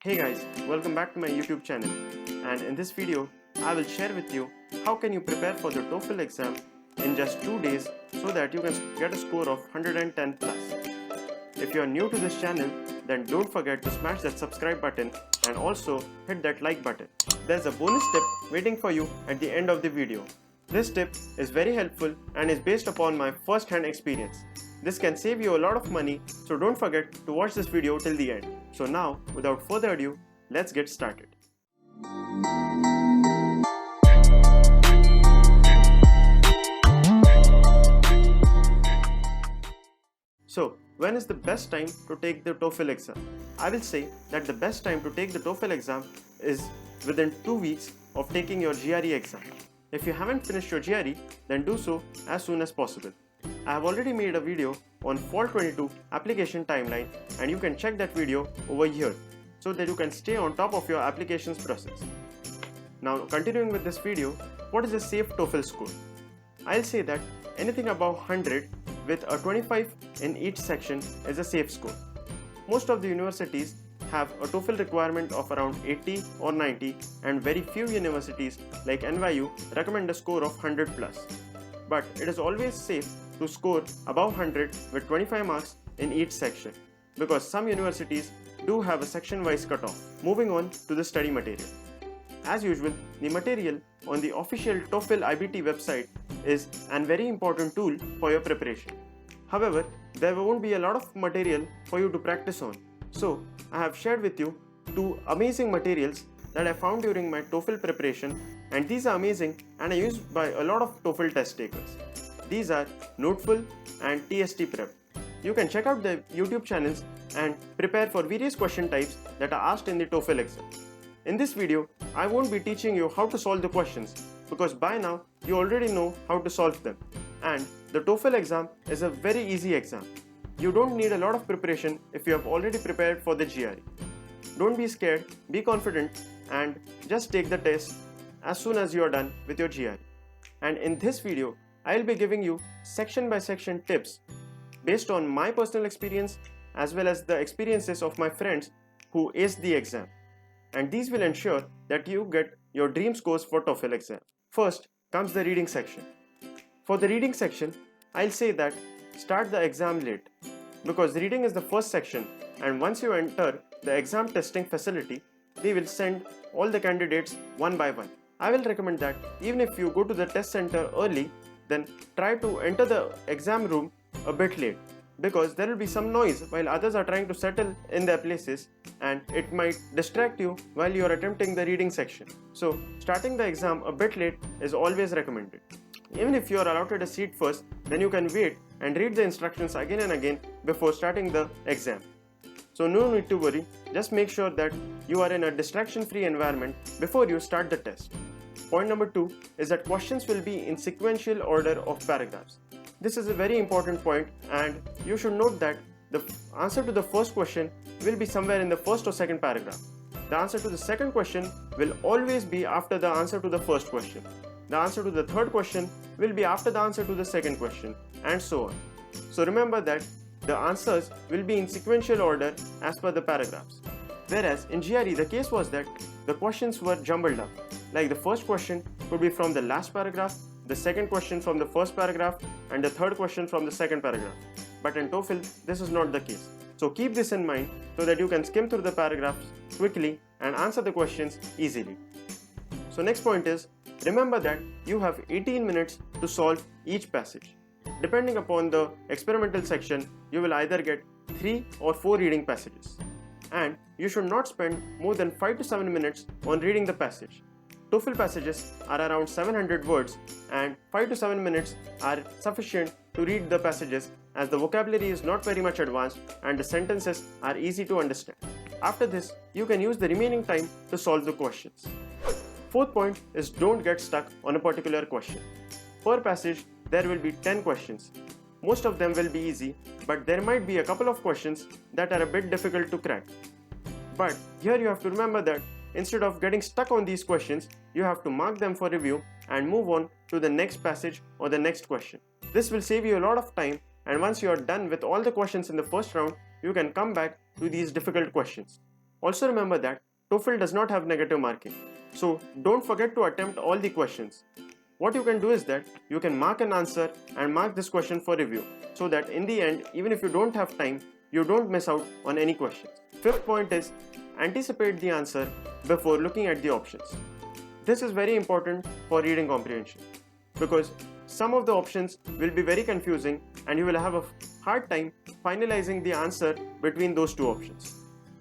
Hey guys, welcome back to my YouTube channel, and in this video I will share with you how can you prepare for the TOEFL exam in just 2 days so that you can get a score of 110 plus. If you are new to this channel, then don't forget to smash that subscribe button and also hit that like button. There's a bonus tip waiting for you at the end of the video. This tip is very helpful and is based upon my first-hand experience. This can save you a lot of money, so don't forget to watch this video till the end. So now, without further ado, let's get started. So, when is the best time to take the TOEFL exam? I will say that the best time to take the TOEFL exam is within 2 weeks of taking your GRE exam. If you haven't finished your GRE, then do so as soon as possible. I have already made a video on Fall 22 application timeline, and you can check that video over here so that you can stay on top of your applications process. Now, continuing with this video, what is a safe TOEFL score? I'll say that anything above 100 with a 25 in each section is a safe score. Most of the universities have a TOEFL requirement of around 80 or 90, and very few universities like NYU recommend a score of 100 plus. But it is always safe to score above 100 with 25 marks in each section, because some universities do have a section-wise cutoff. Moving on to the study material. As usual, the material on the official TOEFL IBT website is a very important tool for your preparation. However, there won't be a lot of material for you to practice on. So, I have shared with you 2 amazing materials that I found during my TOEFL preparation, and these are amazing and are used by a lot of TOEFL test takers. These are Noteful and TST Prep. You can check out the YouTube channels and prepare for various question types that are asked in the TOEFL exam. In this video, I won't be teaching you how to solve the questions, because by now you already know how to solve them. And the TOEFL exam is a very easy exam. You don't need a lot of preparation if you have already prepared for the GRE. Don't be scared, be confident, and just take the test as soon as you are done with your GRE. And in this video, I'll be giving you section by section tips based on my personal experience as well as the experiences of my friends who aced the exam. And these will ensure that you get your dream scores for TOEFL exam. First comes the reading section. For the reading section, I'll say that start the exam late, because reading is the first section, and once you enter the exam testing facility, they will send all the candidates one by one. I will recommend that even if you go to the test center early, then try to enter the exam room a bit late, because there will be some noise while others are trying to settle in their places, and it might distract you while you are attempting the reading section. So, starting the exam a bit late is always recommended. Even if you are allotted a seat first, then you can wait and read the instructions again and again before starting the exam. So no need to worry, just make sure that you are in a distraction-free environment before you start the test. Point number 2 is that questions will be in sequential order of paragraphs. This is a very important point, and you should note that the answer to the first question will be somewhere in the first or second paragraph. The answer to the second question will always be after the answer to the first question. The answer to the third question will be after the answer to the second question, and so on. So remember that the answers will be in sequential order as per the paragraphs. Whereas in GRE, the case was that the questions were jumbled up. Like the first question could be from the last paragraph, the second question from the first paragraph, and the third question from the second paragraph. But in TOEFL, this is not the case. So keep this in mind so that you can skim through the paragraphs quickly and answer the questions easily. So next point is, remember that you have 18 minutes to solve each passage. Depending upon the experimental section, you will either get 3 or 4 reading passages. And you should not spend more than 5 to 7 minutes on reading the passage. TOEFL passages are around 700 words, and 5 to 7 minutes are sufficient to read the passages, as the vocabulary is not very much advanced and the sentences are easy to understand. After this, you can use the remaining time to solve the questions. Fourth point is, don't get stuck on a particular question. Per passage, there will be 10 questions. Most of them will be easy, but there might be a couple of questions that are a bit difficult to crack. But here you have to remember that instead of getting stuck on these questions, you have to mark them for review and move on to the next passage or the next question. This will save you a lot of time, and once you are done with all the questions in the first round, you can come back to these difficult questions. Also remember that TOEFL does not have negative marking, so don't forget to attempt all the questions. What you can do is that you can mark an answer and mark this question for review, so that in the end, even if you don't have time, you don't miss out on any questions. Fifth point is anticipate the answer before looking at the options. This is very important for reading comprehension because some of the options will be very confusing and you will have a hard time finalizing the answer between those two options.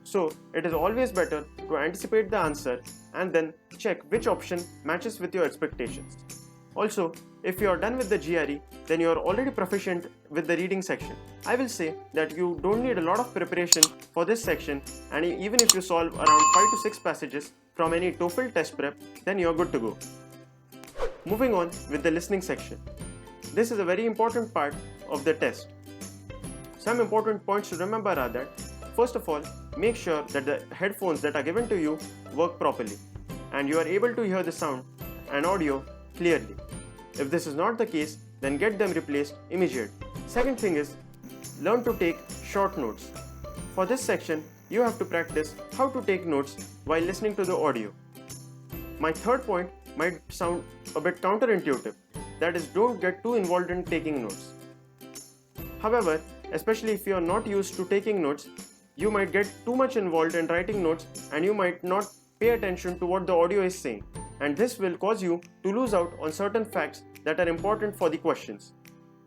So it is always better to anticipate the answer and then check which option matches with your expectations. Also, if you are done with the GRE, then you are already proficient with the reading section. I will say that you don't need a lot of preparation for this section, and even if you solve around 5 to 6 passages from any TOEFL test prep, then you are good to go. Moving on with the listening section. This is a very important part of the test. Some important points to remember are that, first of all, make sure that the headphones that are given to you work properly and you are able to hear the sound and audio clearly. If this is not the case, then get them replaced immediately. Second thing is, learn to take short notes. For this section, you have to practice how to take notes while listening to the audio. My third point might sound a bit counterintuitive, that is, don't get too involved in taking notes. However, especially if you are not used to taking notes, you might get too much involved in writing notes and you might not pay attention to what the audio is saying, and this will cause you to lose out on certain facts that are important for the questions.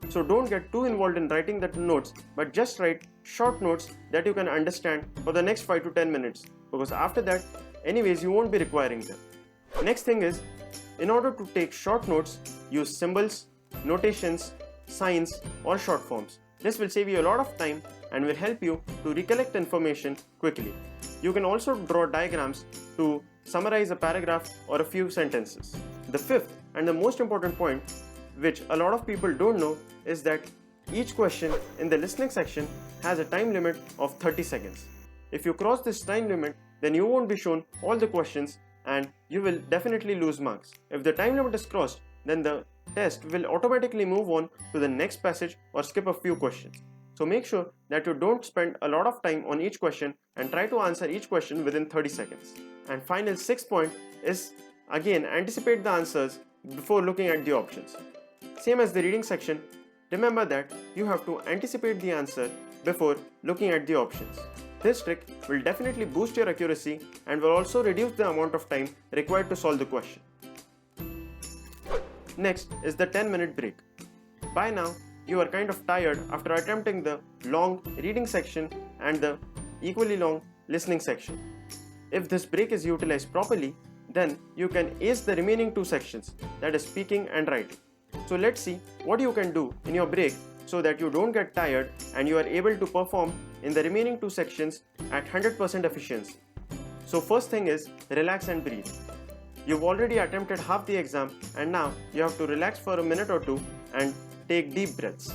So don't get too involved in writing the notes, but just write short notes that you can understand for the next 5 to 10 minutes, because after that, anyways, you won't be requiring them. Next thing is, in order to take short notes, use symbols, notations, signs, or short forms. This will save you a lot of time and will help you to recollect information quickly. You can also draw diagrams to summarize a paragraph or a few sentences. The fifth and the most important point, which a lot of people don't know, is that each question in the listening section has a time limit of 30 seconds. If you cross this time limit, then you won't be shown all the questions and you will definitely lose marks. If the time limit is crossed, then the test will automatically move on to the next passage or skip a few questions. So make sure that you don't spend a lot of time on each question and try to answer each question within 30 seconds. And final sixth point is, again, anticipate the answers before looking at the options. Same as the reading section, remember that you have to anticipate the answer before looking at the options. This trick will definitely boost your accuracy and will also reduce the amount of time required to solve the question. Next is the 10-minute break. By now, you are kind of tired after attempting the long reading section and the equally long listening section. If this break is utilized properly, then you can ace the remaining two sections, that is speaking and writing. So let's see what you can do in your break so that you don't get tired and you are able to perform in the remaining two sections at 100% efficiency. So first thing is, relax and breathe. You've already attempted half the exam and now you have to relax for a minute or two and take deep breaths.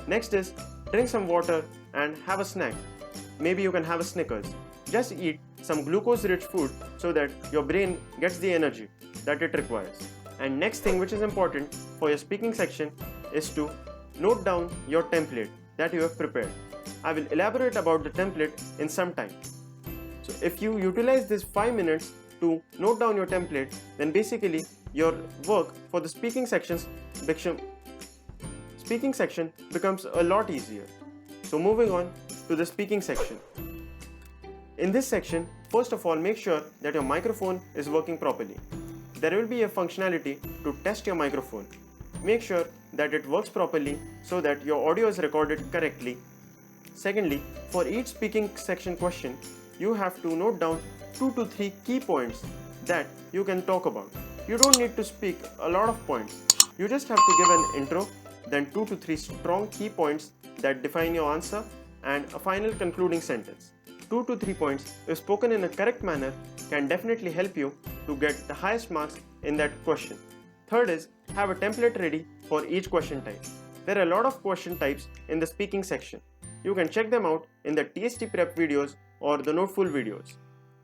Next is, drink some water and have a snack. Maybe you can have a Snickers. Just eat some glucose-rich food so that your brain gets the energy that it requires. And next thing which is important for your speaking section is to note down your template that you have prepared. I will elaborate about the template in some time. So if you utilize this 5 minutes to note down your template, then basically your work for the speaking section becomes a lot easier. So moving on to the speaking section. In this section, first of all, make sure that your microphone is working properly. There will be a functionality to test your microphone. Make sure that it works properly so that your audio is recorded correctly. Secondly, for each speaking section question, you have to note down 2 to 3 key points that you can talk about. You don't need to speak a lot of points. You just have to give an intro, then 2 to 3 strong key points that define your answer, and a final concluding sentence. 2 to 3 points, if spoken in a correct manner, can definitely help you to get the highest marks in that question. Third is, have a template ready for each question type. There are a lot of question types in the speaking section. You can check them out in the TST Prep videos or the Noteful videos.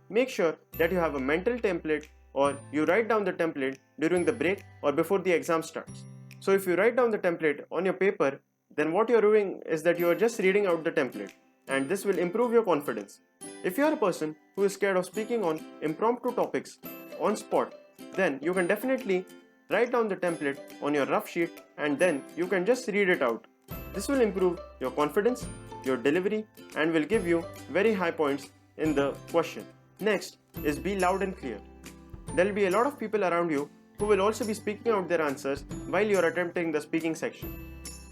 Make sure that you have a mental template or you write down the template during the break or before the exam starts. So if you write down the template on your paper, then what you're doing is that you are just reading out the template and this will improve your confidence. If you are a person who is scared of speaking on impromptu topics on spot, then you can definitely write down the template on your rough sheet and then you can just read it out. This will improve your confidence, your delivery, and will give you very high points in the question. Next is be loud and clear. There will be a lot of people around you who will also be speaking out their answers while you are attempting the speaking section.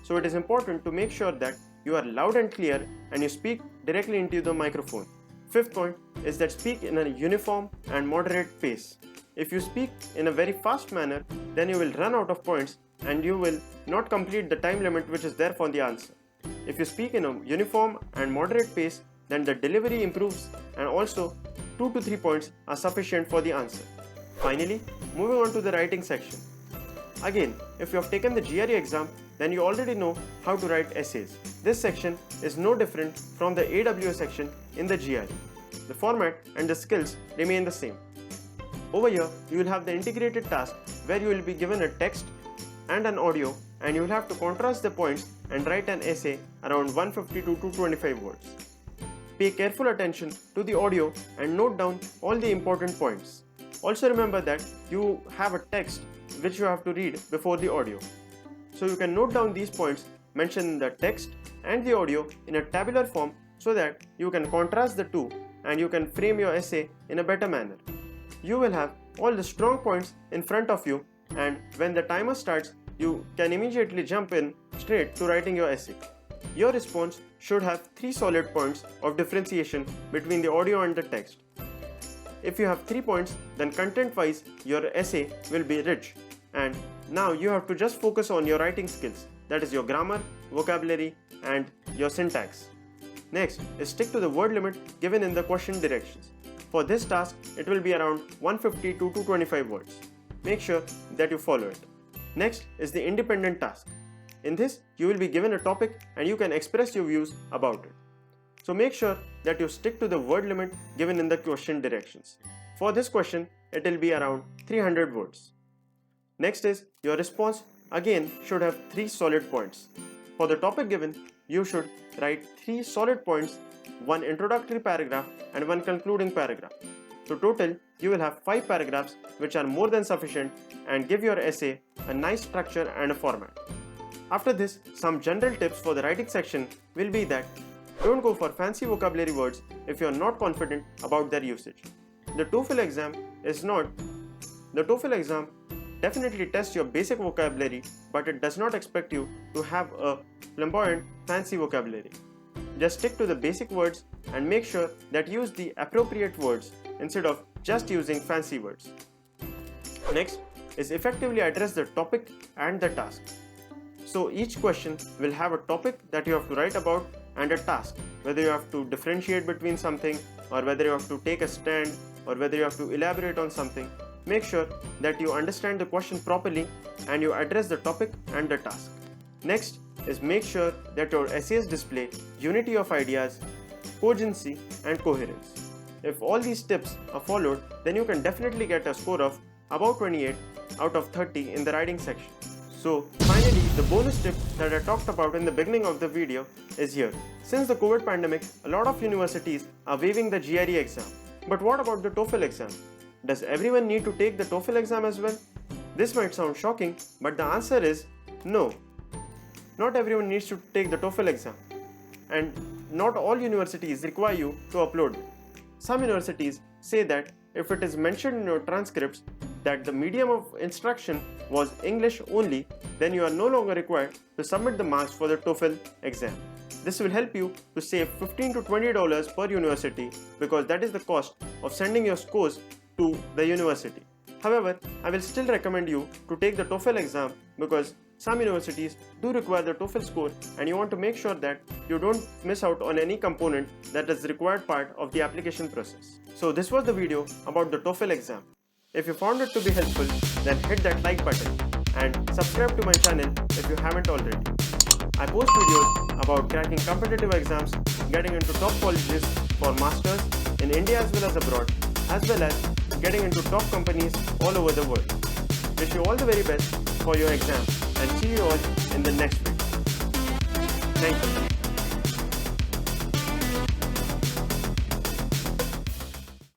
So it is important to make sure that you are loud and clear and you speak directly into the microphone. Fifth point is that speak in a uniform and moderate pace. If you speak in a very fast manner, then you will run out of points and you will not complete the time limit which is there for the answer. If you speak in a uniform and moderate pace, then the delivery improves and also 2 to 3 points are sufficient for the answer. Finally, moving on to the writing section. Again, if you have taken the GRE exam, then you already know how to write essays. This section is no different from the AWS section in the GRE. The format and the skills remain the same. Over here, you will have the integrated task where you will be given a text and an audio and you will have to contrast the points and write an essay around 150 to 225 words. Pay careful attention to the audio and note down all the important points. Also remember that you have a text which you have to read before the audio. So you can note down these points mentioned in the text and the audio in a tabular form so that you can contrast the two and you can frame your essay in a better manner. You will have all the strong points in front of you, and when the timer starts, you can immediately jump in straight to writing your essay. Your response should have 3 solid points of differentiation between the audio and the text. If you have 3 points, then content-wise your essay will be rich, and now you have to just focus on your writing skills, that is your grammar, vocabulary and your syntax. Next is stick to the word limit given in the question directions. For this task, it will be around 150 to 225 words. Make sure that you follow it. Next is the independent task. In this, you will be given a topic and you can express your views about it. So make sure that you stick to the word limit given in the question directions. For this question, it will be around 300 words. Next is your response again should have 3 solid points. For the topic given, you should write 3 solid points, 1 introductory paragraph and 1 concluding paragraph. So total, you will have 5 paragraphs which are more than sufficient and give your essay a nice structure and a format. After this, some general tips for the writing section will be that don't go for fancy vocabulary words if you are not confident about their usage. The TOEFL exam definitely tests your basic vocabulary, but it does not expect you to have a flamboyant, fancy vocabulary. Just stick to the basic words and make sure that you use the appropriate words instead of just using fancy words. Next is effectively address the topic and the task. So each question will have a topic that you have to write about and a task, whether you have to differentiate between something or whether you have to take a stand or whether you have to elaborate on something. Make sure that you understand the question properly and you address the topic and the task. Next is make sure that your essays display unity of ideas, cogency and coherence. If all these tips are followed, then you can definitely get a score of about 28 out of 30 in the writing section. So finally, the bonus tip that I talked about in the beginning of the video is here. Since the COVID pandemic, a lot of universities are waiving the GRE exam. But what about the TOEFL exam? Does everyone need to take the TOEFL exam as well? This might sound shocking, but the answer is no. Not everyone needs to take the TOEFL exam, and not all universities require you to upload it. Some universities say that if it is mentioned in your transcripts that the medium of instruction was English only, then you are no longer required to submit the marks for the TOEFL exam. This will help you to save $15 to $20 per university because that is the cost of sending your scores to the university. However, I will still recommend you to take the TOEFL exam because some universities do require the TOEFL score and you want to make sure that you don't miss out on any component that is required part of the application process. So this was the video about the TOEFL exam. If you found it to be helpful, then hit that like button and subscribe to my channel if you haven't already. I post videos about cracking competitive exams, getting into top colleges for masters in India as well as abroad, as well as getting into top companies all over the world. Wish you all the very best for your exam and see you all in the next video. Thank you.